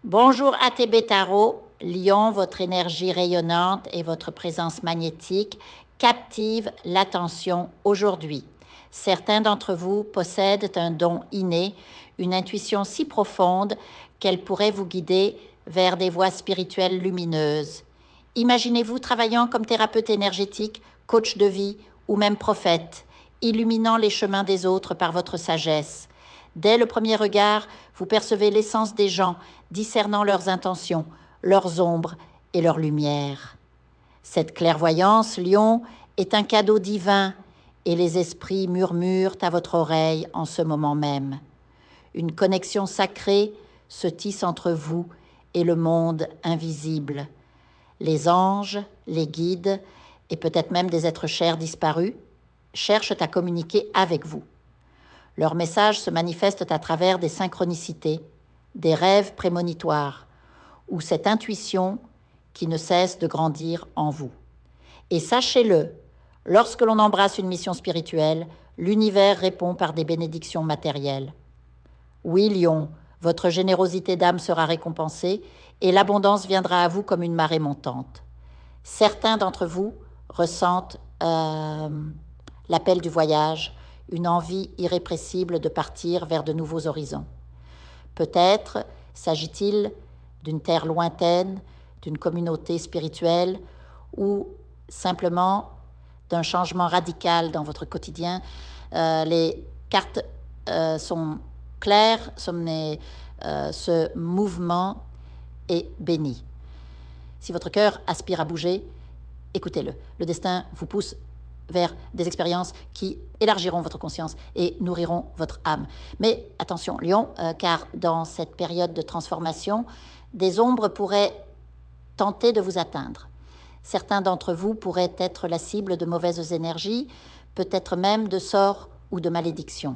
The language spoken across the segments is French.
Bonjour ATB Tarot, Lion, votre énergie rayonnante et votre présence magnétique captivent l'attention aujourd'hui. Certains d'entre vous possèdent un don inné, une intuition si profonde qu'elle pourrait vous guider vers des voies spirituelles lumineuses. Imaginez-vous travaillant comme thérapeute énergétique, coach de vie ou même prophète, illuminant les chemins des autres par votre sagesse. Dès le premier regard, vous percevez l'essence des gens, discernant leurs intentions, leurs ombres et leurs lumières. Cette clairvoyance, Lion, est un cadeau divin et les esprits murmurent à votre oreille en ce moment même. Une connexion sacrée se tisse entre vous et le monde invisible. Les anges, les guides et peut-être même des êtres chers disparus cherchent à communiquer avec vous. Leurs messages se manifestent à travers des synchronicités, des rêves prémonitoires ou cette intuition qui ne cesse de grandir en vous. Et sachez-le, lorsque l'on embrasse une mission spirituelle, l'univers répond par des bénédictions matérielles. Oui, Lion, votre générosité d'âme sera récompensée et l'abondance viendra à vous comme une marée montante. Certains d'entre vous ressentent l'appel du voyage, une envie irrépressible de partir vers de nouveaux horizons. Peut-être s'agit-il d'une terre lointaine, d'une communauté spirituelle ou simplement d'un changement radical dans votre quotidien. Les cartes sont claires, ce mouvement est béni. Si votre cœur aspire à bouger, écoutez-le. Le destin vous pousse vers des expériences qui élargiront votre conscience et nourriront votre âme. Mais attention, Lion, car dans cette période de transformation, des ombres pourraient tenter de vous atteindre. Certains d'entre vous pourraient être la cible de mauvaises énergies, peut-être même de sorts ou de malédictions.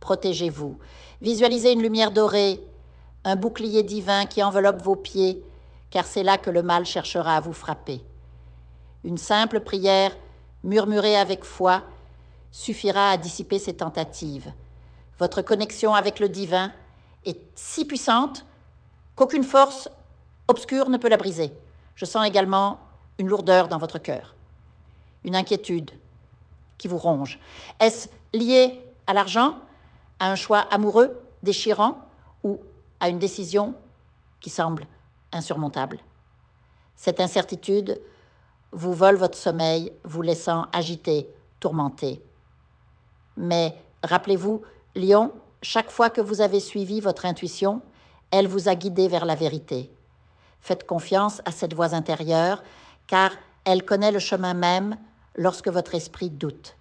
Protégez-vous. Visualisez une lumière dorée, un bouclier divin qui enveloppe vos pieds, car c'est là que le mal cherchera à vous frapper. Une simple prière murmurée avec foi suffira à dissiper ces tentatives. Votre connexion avec le divin est si puissante qu'aucune force obscure ne peut la briser. Je sens également une lourdeur dans votre cœur, une inquiétude qui vous ronge. Est-ce lié à l'argent, à un choix amoureux, déchirant ou à une décision qui semble insurmontable? Cette incertitude vous vole votre sommeil, vous laissant agité, tourmenté. Mais rappelez-vous, Lion, chaque fois que vous avez suivi votre intuition, elle vous a guidé vers la vérité. Faites confiance à cette voix intérieure, car elle connaît le chemin même lorsque votre esprit doute.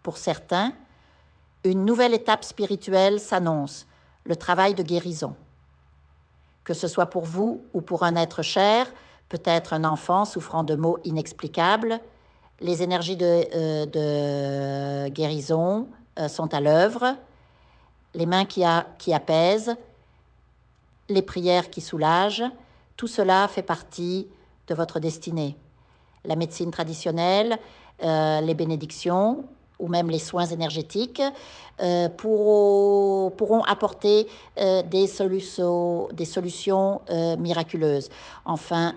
Pour certains, une nouvelle étape spirituelle s'annonce, le travail de guérison. Que ce soit pour vous ou pour un être cher, peut-être un enfant souffrant de maux inexplicables, les énergies de guérison sont à l'œuvre, les mains qui apaisent, les prières qui soulagent, tout cela fait partie de votre destinée. La médecine traditionnelle, les bénédictions ou même les soins énergétiques pourront apporter des solutions miraculeuses. Enfin,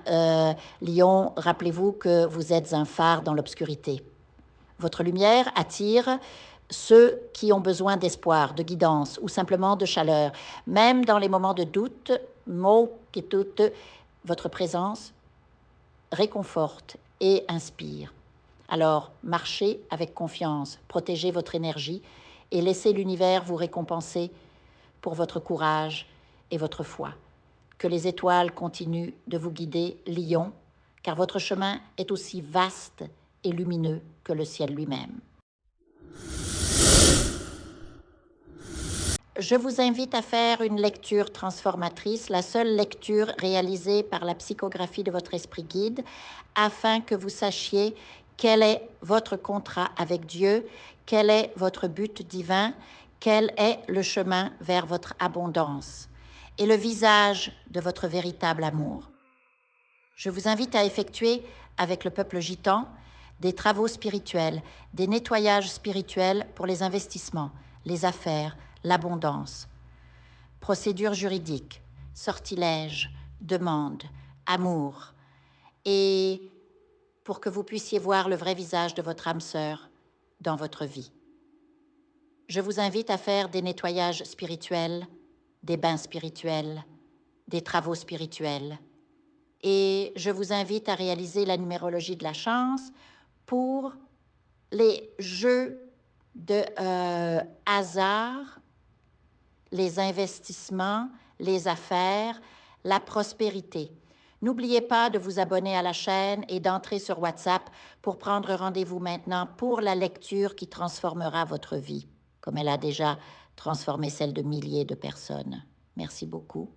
Lion, rappelez-vous que vous êtes un phare dans l'obscurité. Votre lumière attire ceux qui ont besoin d'espoir, de guidance ou simplement de chaleur. Même dans les moments de doute, votre présence réconforte et inspire. Alors, marchez avec confiance, protégez votre énergie et laissez l'univers vous récompenser pour votre courage et votre foi. Que les étoiles continuent de vous guider, Lion, car votre chemin est aussi vaste et lumineux que le ciel lui-même. Je vous invite à faire une lecture transformatrice, la seule lecture réalisée par la psychographie de votre esprit guide, afin que vous sachiez quel est votre contrat avec Dieu, quel est votre but divin, quel est le chemin vers votre abondance et le visage de votre véritable amour. Je vous invite à effectuer avec le peuple gitan des travaux spirituels, des nettoyages spirituels pour les investissements, les affaires, l'abondance. procédure juridique, sortilège, demande, amour, et pour que vous puissiez voir le vrai visage de votre âme sœur dans votre vie. Je vous invite à faire des nettoyages spirituels, des bains spirituels, des travaux spirituels. Et je vous invite à réaliser la numérologie de la chance pour les jeux de hasard, les investissements, les affaires, la prospérité. N'oubliez pas de vous abonner à la chaîne et d'entrer sur WhatsApp pour prendre rendez-vous maintenant pour la lecture qui transformera votre vie, comme elle a déjà transformé celle de milliers de personnes. Merci beaucoup.